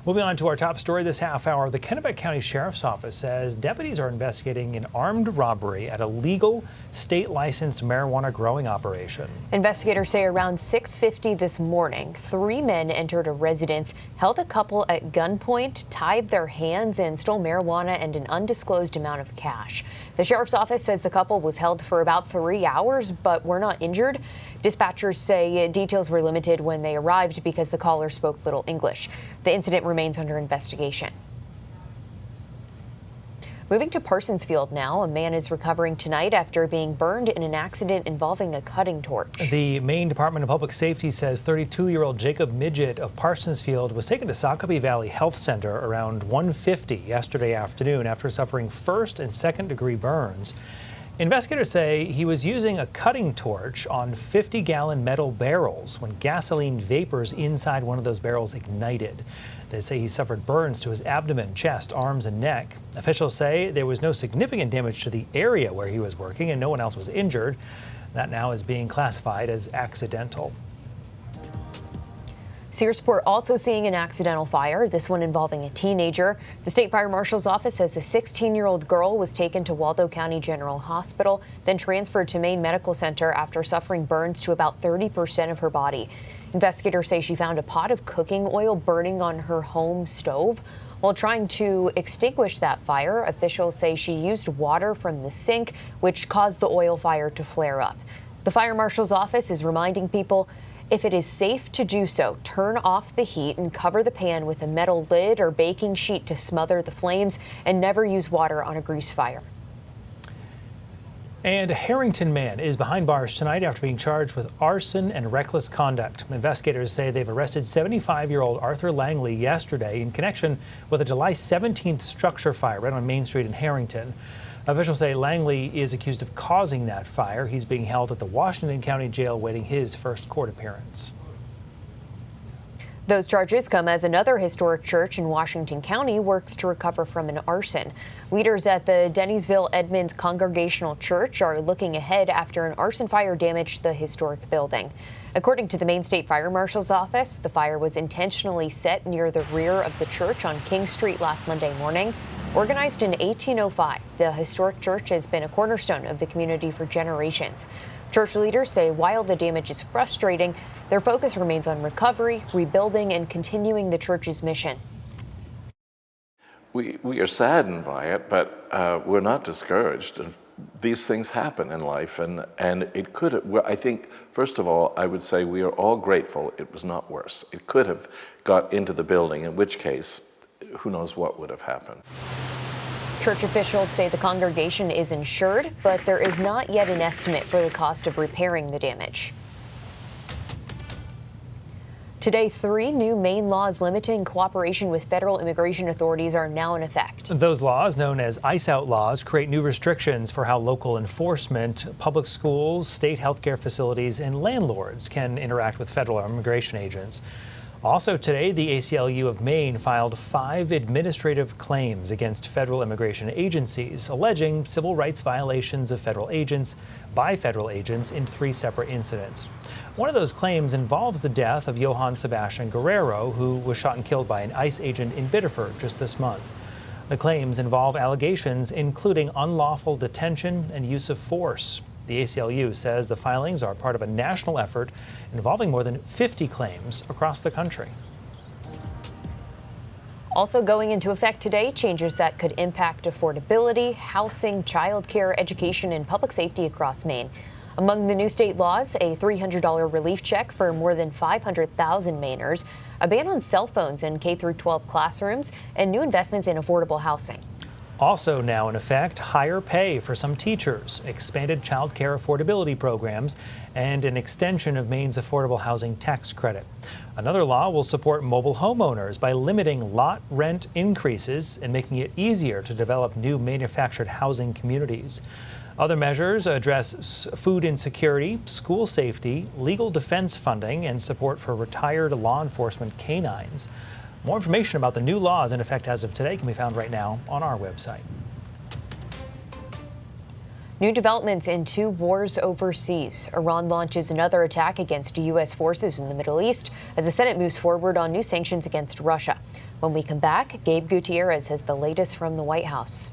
Moving on to our top story this half hour, the Kennebec County Sheriff's Office says deputies are investigating an armed robbery at a legal, state-licensed marijuana growing operation. Investigators say around 6:50 this morning, 3 men entered a residence, held a couple at gunpoint, tied their hands, and stole marijuana and an undisclosed amount of cash. The Sheriff's Office says the couple was held for about 3 hours, but were not injured. Dispatchers say details were limited when they arrived because the caller spoke little English. The incident remains under investigation. Moving to Parsonsfield now, a man is recovering tonight after being burned in an accident involving a cutting torch. The Maine Department of Public Safety says 32-year-old Jacob Midget of Parsonsfield was taken to Sacopee Valley Health Center around 1:50 yesterday afternoon after suffering first and second-degree burns. Investigators say he was using a cutting torch on 50-gallon metal barrels when gasoline vapors inside one of those barrels ignited. They say he suffered burns to his abdomen, chest, arms, and neck. Officials say there was no significant damage to the area where he was working and no one else was injured. That now is being classified as accidental. Searsport also seeing an accidental fire, this one involving a teenager. The State Fire Marshal's office says a 16-year-old girl was taken to Waldo County General Hospital, then transferred to Maine Medical Center after suffering burns to about 30% of her body. Investigators say she found a pot of cooking oil burning on her home stove. While trying to extinguish that fire, officials say she used water from the sink, which caused the oil fire to flare up. The Fire Marshal's office is reminding people, if it is safe to do so, turn off the heat and cover the pan with a metal lid or baking sheet to smother the flames, and never use water on a grease fire. And a Harrington man is behind bars tonight after being charged with arson and reckless conduct. Investigators say they've arrested 75-year-old Arthur Langley yesterday in connection with a July 17th structure fire right on Main Street in Harrington. Officials say Langley is accused of causing that fire. He's being held at the Washington County Jail waiting his first court appearance. Those charges come as another historic church in Washington County works to recover from an arson. Leaders at the Dennysville Edmonds Congregational Church are looking ahead after an arson fire damaged the historic building. According to the Maine State Fire Marshal's office, the fire was intentionally set near the rear of the church on King Street last Monday morning. Organized in 1805, the historic church has been a cornerstone of the community for generations. Church leaders say while the damage is frustrating, their focus remains on recovery, rebuilding, and continuing the church's mission. We are saddened by it, but we're not discouraged. These things happen in life, and it could have, I think, first of all, I would say we are all grateful it was not worse. It could have got into the building, in which case, who knows what would have happened. Church officials say the congregation is insured, but there is not yet an estimate for the cost of repairing the damage. Today, 3 new Maine laws limiting cooperation with federal immigration authorities are now in effect. Those laws, known as ICE Out laws, create new restrictions for how local enforcement, public schools, state healthcare facilities, and landlords can interact with federal immigration agents. Also today, the ACLU of Maine filed 5 administrative claims against federal immigration agencies, alleging civil rights violations of federal agents by federal agents in 3 separate incidents. One of those claims involves the death of Johann Sebastian Guerrero, who was shot and killed by an ICE agent in Biddeford just this month. The claims involve allegations including unlawful detention and use of force. The ACLU says the filings are part of a national effort involving more than 50 claims across the country. Also going into effect today, changes that could impact affordability, housing, childcare, education, and public safety across Maine. Among the new state laws, a $300 relief check for more than 500,000 Mainers, a ban on cell phones in K-12 classrooms, and new investments in affordable housing. Also now in effect, higher pay for some teachers, expanded child care affordability programs, and an extension of Maine's affordable housing tax credit. Another law will support mobile homeowners by limiting lot rent increases and making it easier to develop new manufactured housing communities. Other measures address food insecurity, school safety, legal defense funding, and support for retired law enforcement canines. More information about the new laws in effect as of today can be found right now on our website. New developments in 2 wars overseas. Iran launches another attack against U.S. forces in the Middle East as the Senate moves forward on new sanctions against Russia. When we come back, Gabe Gutierrez has the latest from the White House.